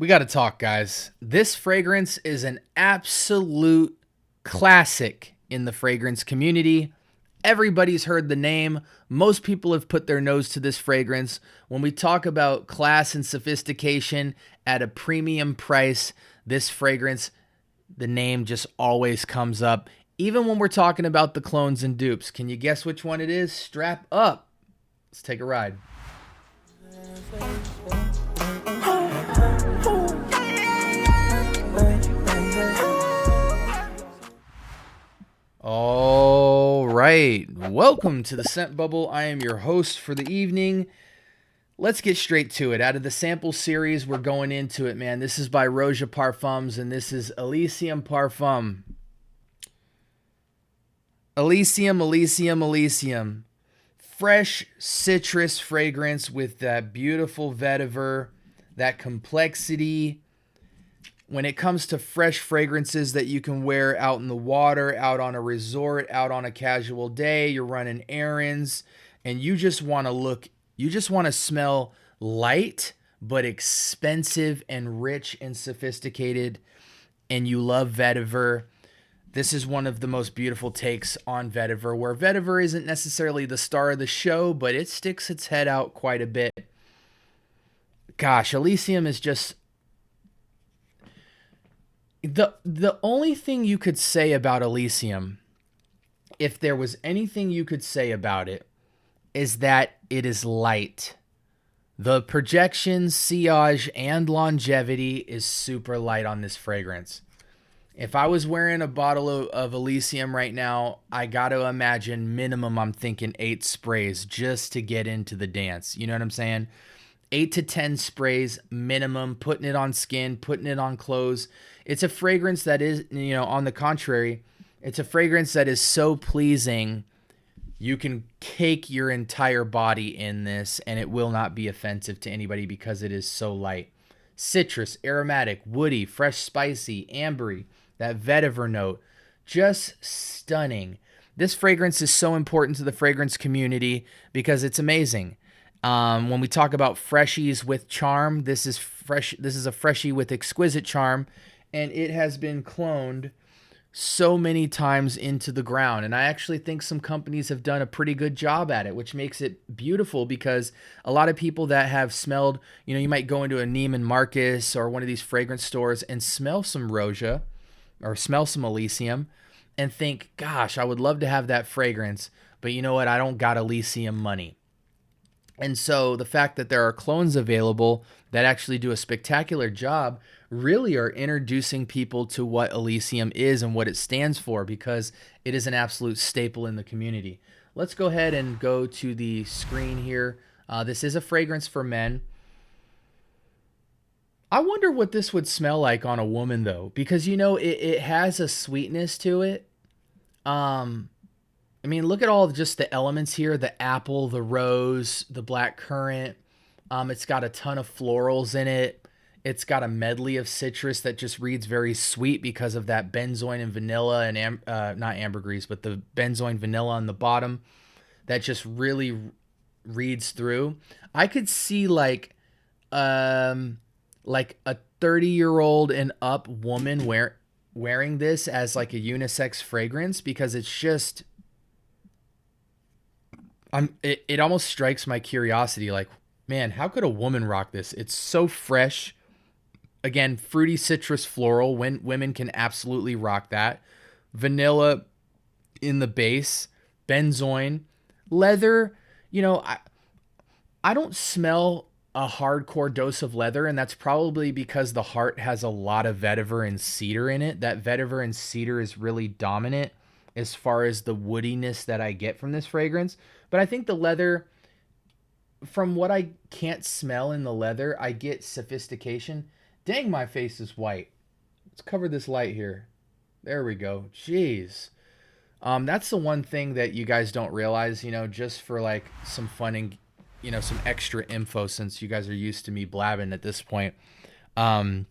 We got to talk, guys. This fragrance is an absolute classic in the fragrance community. Everybody's heard the name. Most people have put their nose to this fragrance. When we talk about class and sophistication at a premium price, this fragrance, the name just always comes up. Even when we're talking about the clones and dupes. Can you guess which one it is? Strap up. Let's take a ride. All right. Welcome to the Scent Bubble. I am your host for the evening. Let's get straight to it. Out of the sample series, we're going into it, man. This is by Roja Parfums, and this is Elysium Parfum. Elysium, Elysium, Elysium. Fresh citrus fragrance with that beautiful vetiver, that complexity. When it comes to fresh fragrances that you can wear out in the water, out on a resort, out on a casual day, you're running errands, and you just want to smell light, but expensive and rich and sophisticated, and you love vetiver. This is one of the most beautiful takes on vetiver, where vetiver isn't necessarily the star of the show, but it sticks its head out quite a bit. Gosh, Elysium is just the only thing you could say about Elysium, if there was anything you could say about it, is that it is light. The projection, sillage, and longevity is super light on this fragrance. If I was wearing a bottle of Elysium right now, I got to imagine minimum I'm thinking 8 sprays just to get into the dance. You know what I'm saying? 8 to 10 sprays minimum, putting it on skin, putting it on clothes. It's a fragrance that is, on the contrary, it's a fragrance that is so pleasing, you can cake your entire body in this and it will not be offensive to anybody because it is so light. Citrus, aromatic, woody, fresh, spicy, ambery, that vetiver note, just stunning. This fragrance is so important to the fragrance community because it's amazing. When we talk about freshies with charm, this is fresh. This is a freshie with exquisite charm, and it has been cloned so many times into the ground. And I actually think some companies have done a pretty good job at it, which makes it beautiful because a lot of people that have smelled, you might go into a Neiman Marcus or one of these fragrance stores and smell some Roja or smell some Elysium and think, gosh, I would love to have that fragrance, but you know what? I don't got Elysium money. And so the fact that there are clones available that actually do a spectacular job really are introducing people to what Elysium is and what it stands for, because it is an absolute staple in the community. Let's go ahead and go to the screen here. This is a fragrance for men. I wonder what this would smell like on a woman, though, because, it has a sweetness to it. Look at all just the elements here, the apple, the rose, the black currant. It's got a ton of florals in it. It's got a medley of citrus that just reads very sweet because of that benzoin and vanilla and not ambergris, but the benzoin vanilla on the bottom that just really reads through. I could see like a 30-year-old and up woman wearing this as like a unisex fragrance because it's just it almost strikes my curiosity, like, man, how could a woman rock this? It's so fresh. Again, fruity citrus floral. When women can absolutely rock that. Vanilla in the base, benzoin, leather. I don't smell a hardcore dose of leather, and that's probably because the heart has a lot of vetiver and cedar in it. That vetiver and cedar is really dominant as far as the woodiness that I get from this fragrance. But I think the leather, from what I can't smell in the leather, I get sophistication. Dang, my face is white. Let's cover this light here. There we go. Jeez. That's the one thing that you guys don't realize, just for like some fun and, some extra info, since you guys are used to me blabbing at this point. I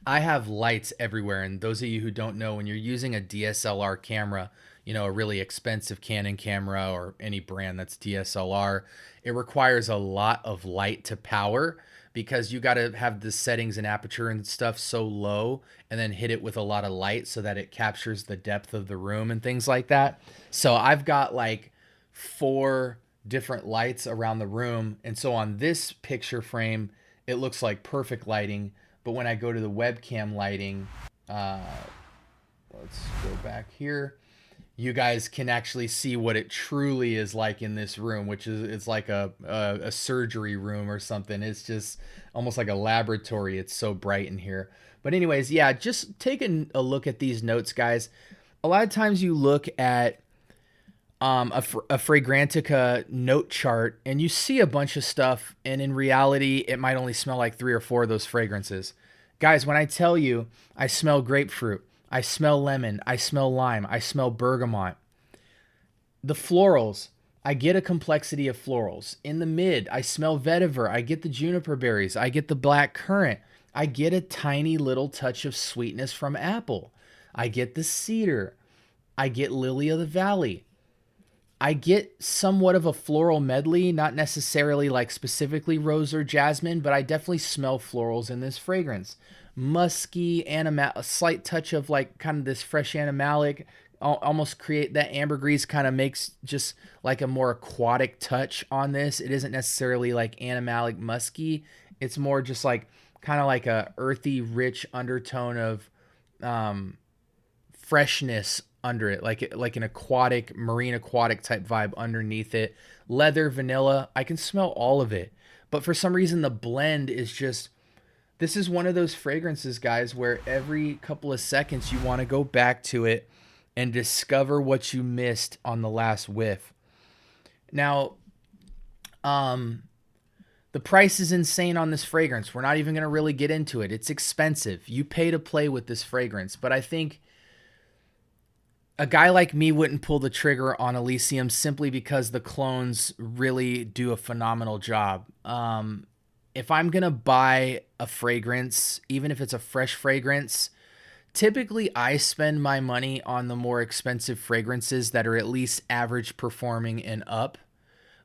have lights everywhere, and those of you who don't know, when you're using a DSLR camera, a really expensive Canon camera or any brand that's DSLR, it requires a lot of light to power because you got to have the settings and aperture and stuff so low and then hit it with a lot of light so that it captures the depth of the room and things like that. So I've got like 4 different lights around the room. And so on this picture frame, it looks like perfect lighting. But when I go to the webcam lighting, let's go back here. You guys can actually see what it truly is like in this room, which is it's like a surgery room or something. It's just almost like a laboratory. It's so bright in here. But anyways, yeah, just take a look at these notes, guys. A lot of times you look at a Fragrantica note chart and you see a bunch of stuff, and in reality, it might only smell like 3 or 4 of those fragrances. Guys, when I tell you I smell grapefruit, I smell lemon, I smell lime, I smell bergamot. The florals, I get a complexity of florals. In the mid, I smell vetiver, I get the juniper berries, I get the black currant, I get a tiny little touch of sweetness from apple. I get the cedar, I get lily of the valley. I get somewhat of a floral medley, not necessarily like specifically rose or jasmine, but I definitely smell florals in this fragrance. Musky, a slight touch of like kind of this fresh animalic, almost create that ambergris kind of makes just like a more aquatic touch on this. It isn't necessarily like animalic musky. It's more just like kind of like a earthy, rich undertone of freshness under it, like an aquatic, marine aquatic type vibe underneath it. Leather, vanilla, I can smell all of it. But for some reason, the blend is just, this is one of those fragrances, guys, where every couple of seconds you want to go back to it and discover what you missed on the last whiff. Now, the price is insane on this fragrance. We're not even going to really get into it. It's expensive. You pay to play with this fragrance. But I think a guy like me wouldn't pull the trigger on Elysium simply because the clones really do a phenomenal job. If I'm going to buy a fragrance, even if it's a fresh fragrance, typically I spend my money on the more expensive fragrances that are at least average performing and up,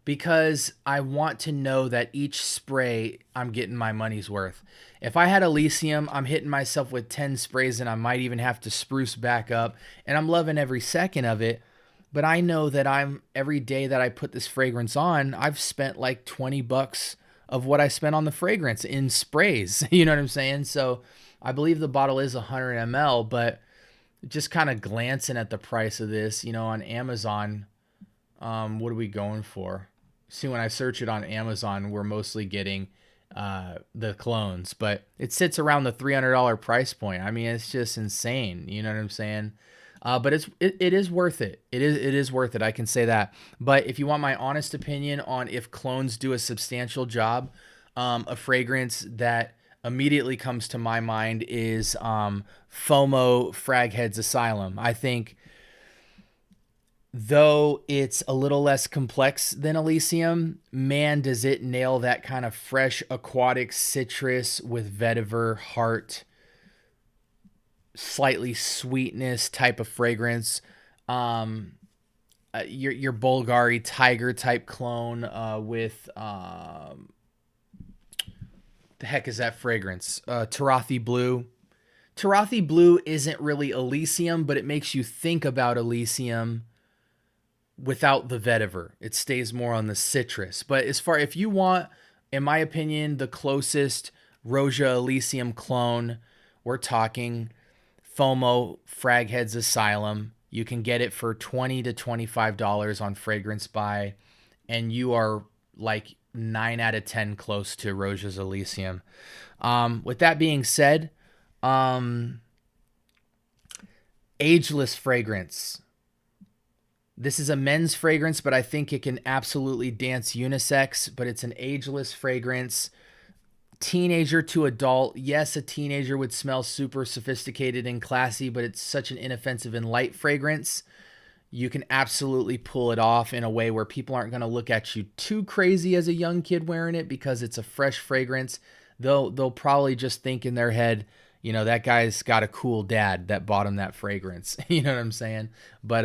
because I want to know that each spray I'm getting my money's worth. If I had Elysium, I'm hitting myself with 10 sprays and I might even have to spruce back up, and I'm loving every second of it. But I know that every day that I put this fragrance on, I've spent like $20 of what I spent on the fragrance in sprays. You know what I'm saying? So I believe the bottle is 100 ml, but just kind of glancing at the price of this, on Amazon, what are we going for? See, when I search it on Amazon, we're mostly getting the clones, but it sits around the $300 price point. I mean, it's just insane. You know what I'm saying? But it is worth it. It is worth it. I can say that. But if you want my honest opinion on if clones do a substantial job, a fragrance that immediately comes to my mind is FOMO Fragheads Asylum. I think, though it's a little less complex than Elysium, man, does it nail that kind of fresh aquatic citrus with vetiver, heart, slightly sweetness type of fragrance. Your Bulgari Tiger type clone with the heck is that fragrance? Tarathi Blue. Tarathi Blue isn't really Elysium, but it makes you think about Elysium without the vetiver. It stays more on the citrus. But if you want, in my opinion, the closest Roja Elysium clone, we're talking FOMO Fragheads Asylum. You can get it for $20 to $25 on Fragrance Buy, and you are like 9 out of 10 close to Roja's Elysium. With that being said, ageless fragrance. This is a men's fragrance, but I think it can absolutely dance unisex, but it's an ageless fragrance. Teenager to adult. Yes, a teenager would smell super sophisticated and classy, but it's such an inoffensive and light fragrance. You can absolutely pull it off in a way where people aren't going to look at you too crazy as a young kid wearing it because it's a fresh fragrance. They'll probably just think in their head, that guy's got a cool dad that bought him that fragrance. You know what I'm saying? But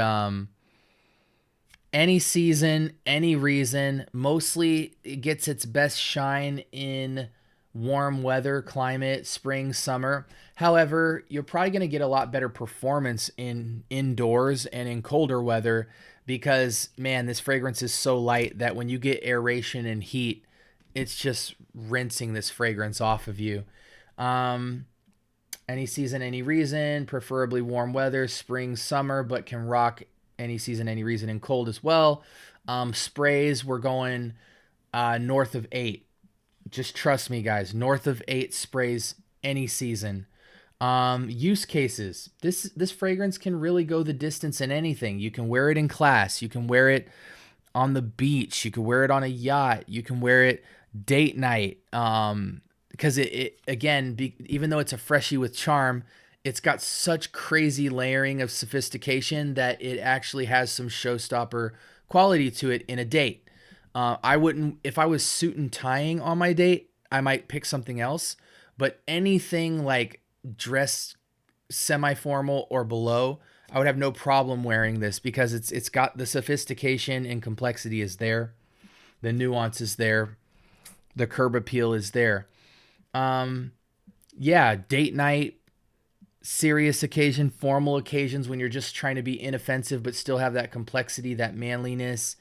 any season, any reason, mostly it gets its best shine in warm weather climate, spring, summer. However, you're probably going to get a lot better performance in indoors and in colder weather because, man, this fragrance is so light that when you get aeration and heat, it's just rinsing this fragrance off of you. Um, any season, any reason, preferably warm weather, spring, summer, but can rock any season, any reason, and cold as well. Sprays, we're going north of 8. Just trust me, guys. North of 8 sprays any season. Use cases. This fragrance can really go the distance in anything. You can wear it in class. You can wear it on the beach. You can wear it on a yacht. You can wear it date night. Because it again, even though it's a freshie with charm, it's got such crazy layering of sophistication that it actually has some showstopper quality to it in a date. I wouldn't, if I was suit and tying on my date, I might pick something else. But anything like dress semi-formal or below, I would have no problem wearing this because it's got the sophistication and complexity is there. The nuance is there. The curb appeal is there. Yeah, date night, serious occasion, formal occasions when you're just trying to be inoffensive but still have that complexity, that manliness.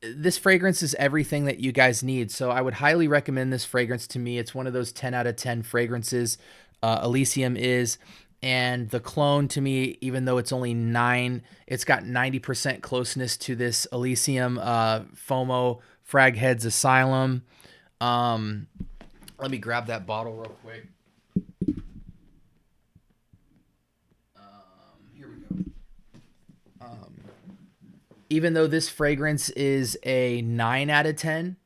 This fragrance is everything that you guys need. So I would highly recommend this fragrance to me. It's one of those 10 out of 10 fragrances. Elysium is. And the clone to me, even though it's only 9, it's got 90% closeness to this Elysium FOMO Frag Heads Asylum. Let me grab that bottle real quick. Here we go. Even though this fragrance is a 9 out of 10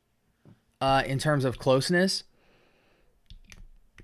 in terms of closeness,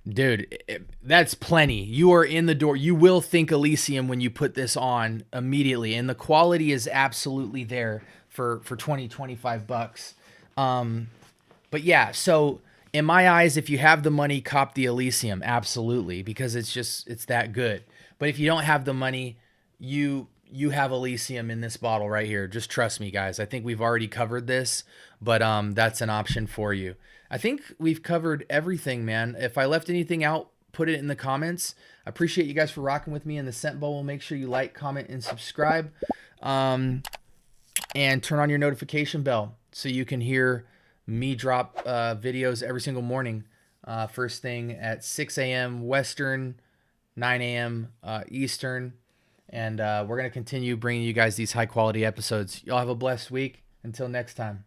dude, that's plenty. You are in the door. You will think Elysium when you put this on immediately. And the quality is absolutely there for 20, 25 bucks. But yeah, so in my eyes, if you have the money, cop the Elysium. Absolutely. Because it's that good. But if you don't have the money, you have Elysium in this bottle right here. Just trust me, guys. I think we've already covered this, but that's an option for you. I think we've covered everything, man. If I left anything out, put it in the comments. I appreciate you guys for rocking with me in the Scent Bowl. Make sure you like, comment, and subscribe. And turn on your notification bell so you can hear me drop videos every single morning. First thing at 6 a.m. Western, 9 a.m. Eastern. And we're going to continue bringing you guys these high quality episodes. Y'all have a blessed week. Until next time.